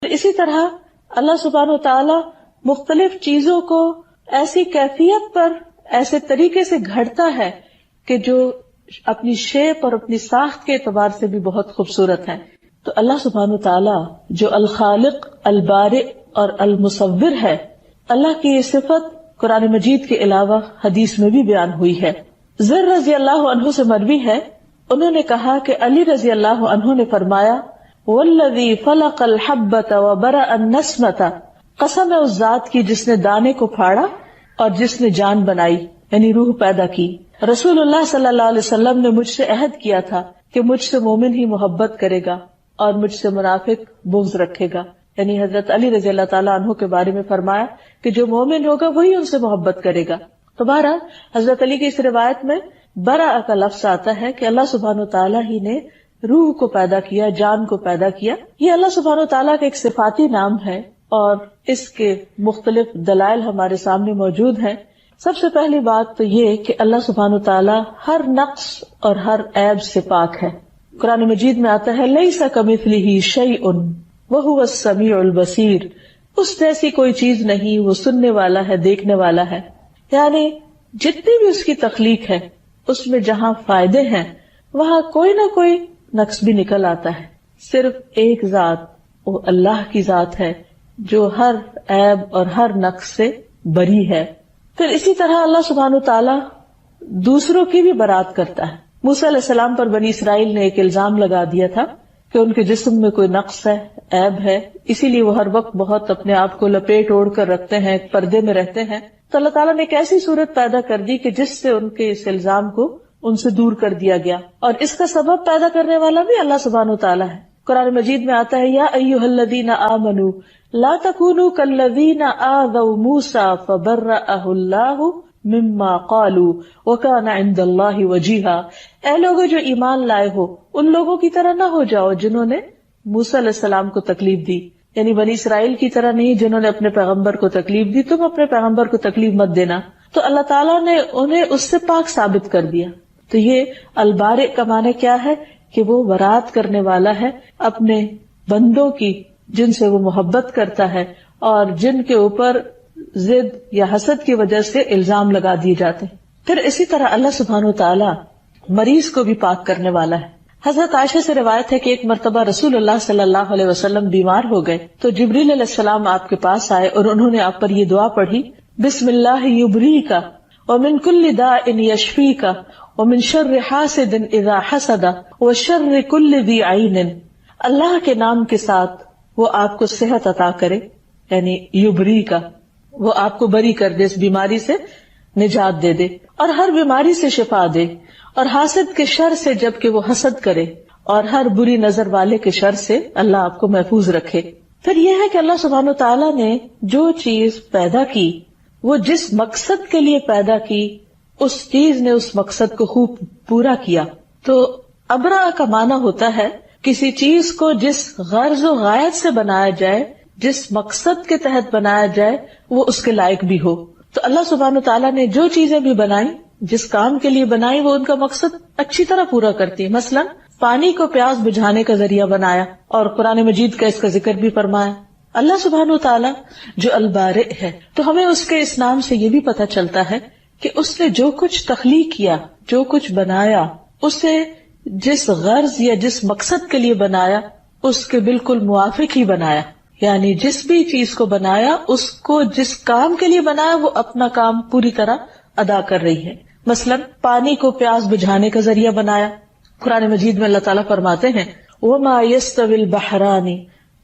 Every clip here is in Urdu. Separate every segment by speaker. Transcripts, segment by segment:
Speaker 1: اسی طرح اللہ سبحانہ و تعالی مختلف چیزوں کو ایسی کیفیت پر ایسے طریقے سے گھڑتا ہے کہ جو اپنی شیپ اور اپنی ساخت کے اعتبار سے بھی بہت خوبصورت ہے. تو اللہ سبحانہ و تعالی جو الخالق، البارئ اور المصور ہے، اللہ کی یہ صفت قرآن مجید کے علاوہ حدیث میں بھی بیان ہوئی ہے. زر رضی اللہ عنہ سے مروی ہے، انہوں نے کہا کہ علی رضی اللہ عنہ نے فرمایا، والذی فلق الحبۃ وبرأ النسمۃ، قسم ہے اس ذات کی جس نے دانے کو پھاڑا اور جس نے جان بنائی، یعنی روح پیدا کی. رسول اللہ صلی اللہ علیہ وسلم نے مجھ سے عہد کیا تھا کہ مجھ سے مومن ہی محبت کرے گا اور مجھ سے منافق بغض رکھے گا. یعنی حضرت علی رضی اللہ تعالیٰ عنہ کے بارے میں فرمایا کہ جو مومن ہوگا وہی ان سے محبت کرے گا. تو بہرحال حضرت علی کی اس روایت میں برا کا لفظ آتا ہے کہ اللہ سبحانہ تعالیٰ ہی نے روح کو پیدا کیا، جان کو پیدا کیا. یہ اللہ سبحانہ تعالیٰ کا ایک صفاتی نام ہے اور اس کے مختلف دلائل ہمارے سامنے موجود ہیں. سب سے پہلی بات تو یہ کہ اللہ سبحانہ تعالیٰ ہر نقص اور ہر عیب سے پاک ہے. قرآن مجید میں آتا ہے لیس کمثلہ شیء وہو السمیع البصیر، اس جیسی کوئی چیز نہیں، وہ سننے والا ہے، دیکھنے والا ہے. یعنی جتنی بھی اس کی تخلیق ہے اس میں جہاں فائدے ہیں وہاں کوئی نہ کوئی نقص بھی نکل آتا ہے. صرف ایک ذات، وہ اللہ کی ذات ہے جو ہر عیب اور ہر نقص سے بری ہے. پھر اسی طرح اللہ سبحانہ تعالیٰ دوسروں کی بھی برات کرتا ہے. موسیٰ علیہ السلام پر بنی اسرائیل نے ایک الزام لگا دیا تھا کہ ان کے جسم میں کوئی نقص ہے، عیب ہے، اسی لیے وہ ہر وقت بہت اپنے آپ کو لپیٹ اوڑھ کر رکھتے ہیں، پردے میں رہتے ہیں. تو اللہ تعالیٰ نے ایک ایسی صورت پیدا کر دی کہ جس سے ان کے اس الزام کو ان سے دور کر دیا گیا، اور اس کا سبب پیدا کرنے والا بھی اللہ سبحانہ تعالیٰ ہے. قرآن مجید میں آتا ہے یا ایھا الذین آمنوا لا تکونوا کالذین آذوا موسیٰ فبرأہ اللہ مما قالوا وکان عند اللہ وجیہا. اے لوگوں جو ایمان لائے ہو، ان لوگوں کی طرح نہ ہو جاؤ جنہوں نے موسیٰ علیہ السلام کو تکلیف دی. یعنی بنی اسرائیل کی طرح نہیں جنہوں نے اپنے پیغمبر کو تکلیف دی، تم اپنے پیغمبر کو تکلیف مت دینا. تو اللہ تعالیٰ نے انہیں اس سے پاک ثابت کر دیا. تو یہ البارئ کا معنی کیا ہے کہ وہ برات کرنے والا ہے اپنے بندوں کی جن سے وہ محبت کرتا ہے اور جن کے اوپر ضد یا حسد کی وجہ سے الزام لگا دیے جاتے ہیں. پھر اسی طرح اللہ سبحانہ تعالیٰ مریض کو بھی پاک کرنے والا ہے. حضرت عائشہ سے روایت ہے کہ ایک مرتبہ رسول اللہ صلی اللہ علیہ وسلم بیمار ہو گئے تو جبریل علیہ السلام آپ کے پاس آئے اور انہوں نے آپ پر یہ دعا پڑھی، بسم اللہ یبریک ومن کل داء یشفیک ومن شر حاسد اذا حسد وشر کل ذی عین. اللہ کے نام کے ساتھ وہ آپ کو صحت عطا کرے، یعنی یبریک، وہ آپ کو بری کر دے، اس بیماری سے نجات دے دے اور ہر بیماری سے شفا دے، اور حاسد کے شر سے جبکہ وہ حسد کرے، اور ہر بری نظر والے کے شر سے اللہ آپ کو محفوظ رکھے. پھر یہ ہے کہ اللہ سبحانہ تعالیٰ نے جو چیز پیدا کی وہ جس مقصد کے لیے پیدا کی اس چیز نے اس مقصد کو خوب پورا کیا. تو ابرا کا معنی ہوتا ہے کسی چیز کو جس غرض و غایت سے بنایا جائے، جس مقصد کے تحت بنایا جائے وہ اس کے لائق بھی ہو. تو اللہ سبحانہ تعالیٰ نے جو چیزیں بھی بنائی، جس کام کے لیے بنائی، وہ ان کا مقصد اچھی طرح پورا کرتی ہے. مثلا پانی کو پیاس بجھانے کا ذریعہ بنایا اور قرآن مجید کا اس کا ذکر بھی فرمایا. اللہ سبحانہ تعالیٰ جو البارئ ہے، تو ہمیں اس کے اس نام سے یہ بھی پتہ چلتا ہے کہ اس نے جو کچھ تخلیق کیا، جو کچھ بنایا، اسے جس غرض یا جس مقصد کے لیے بنایا اس کے بالکل موافق ہی بنایا. یعنی جس بھی چیز کو بنایا، اس کو جس کام کے لیے بنایا وہ اپنا کام پوری طرح ادا کر رہی ہے. مثلا پانی کو پیاس بجھانے کا ذریعہ بنایا. قرآن مجید میں اللہ تعالیٰ فرماتے ہیں وَمَا يَسْتَوِي الْبَحْرَانِ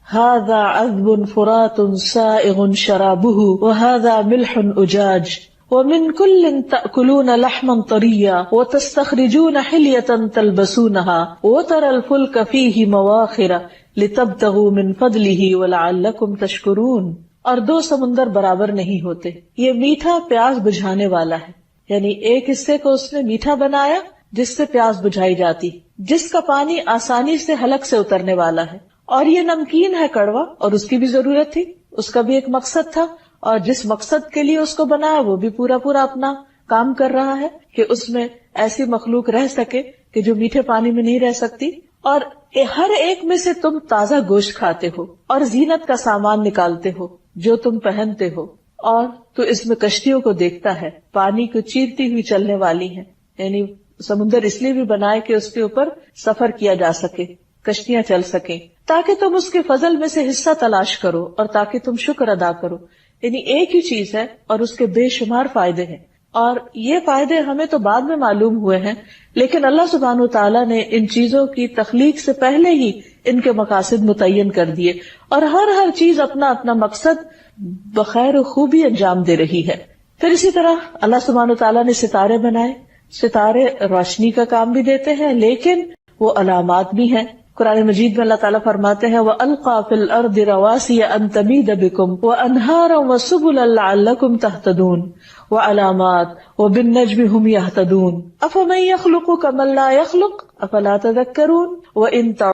Speaker 1: هَذَا عَذْبٌ فُرَاتٌ سَائِغٌ شَرَابُهُ وَهَذَا مِلْحٌ أُجَاجٌ وَمِن كُلٍّ تَأْكُلُونَ لَحْمًا طَرِيًّا وَتَسْتَخْرِجُونَ حِلْيَةً تَلْبَسُونَهَا وَتَرَى الْفُلْكَ فِيهِ مَوَاخِرَ لِتَبْتَغُوا مِن فَضْلِهِ وَلَعَلَّكُمْ تَشْكُرُونَ. اور دو سمندر برابر نہیں ہوتے. یہ میٹھا پیاس بجھانے والا ہے، یعنی ایک حصے کو اس نے میٹھا بنایا جس سے پیاس بجھائی جاتی، جس کا پانی آسانی سے حلق سے اترنے والا ہے، اور یہ نمکین ہے، کڑوا، اور اس کی بھی ضرورت تھی، اس کا بھی ایک مقصد تھا، اور جس مقصد کے لیے اس کو بنایا وہ بھی پورا اپنا کام کر رہا ہے کہ اس میں ایسی مخلوق رہ سکے کہ جو میٹھے پانی میں نہیں رہ سکتی. اور ہر ایک میں سے تم تازہ گوشت کھاتے ہو اور زینت کا سامان نکالتے ہو جو تم پہنتے ہو، اور تو اس میں کشتیوں کو دیکھتا ہے، پانی کو چیرتی ہوئی چلنے والی ہیں، یعنی سمندر اس لیے بھی بنائے کہ اس کے اوپر سفر کیا جا سکے، کشتیاں چل سکیں، تاکہ تم اس کے فضل میں سے حصہ تلاش کرو اور تاکہ تم شکر ادا کرو. یعنی ایک ہی چیز ہے اور اس کے بے شمار فائدے ہیں، اور یہ فائدے ہمیں تو بعد میں معلوم ہوئے ہیں، لیکن اللہ سبحانہ وتعالیٰ نے ان چیزوں کی تخلیق سے پہلے ہی ان کے مقاصد متعین کر دیے، اور ہر چیز اپنا اپنا مقصد بخیر و خوبی انجام دے رہی ہے. پھر اسی طرح اللہ سبحانہ وتعالیٰ نے ستارے بنائے. ستارے روشنی کا کام بھی دیتے ہیں لیکن وہ علامات بھی ہیں. قرآن مجید میں اللہ تعالیٰ فرماتے ہیں وَأَلْقَى فِي الْأَرْضِ رَوَاسِيَ أَن تَمِيدَ بِكُمْ وَأَنْهَارًا وَسُبُلًا لَعَلَّكُمْ تَهْتَدُونَ وَعَلَامَاتٍ وَبِالنَّجْمِ هُمْ يَهْتَدُونَ أَفَمَن يَخْلُقُ كَمَن لَّا يَخْلُقُ أَفَلَا تَذَكَّرُونَ وَإِن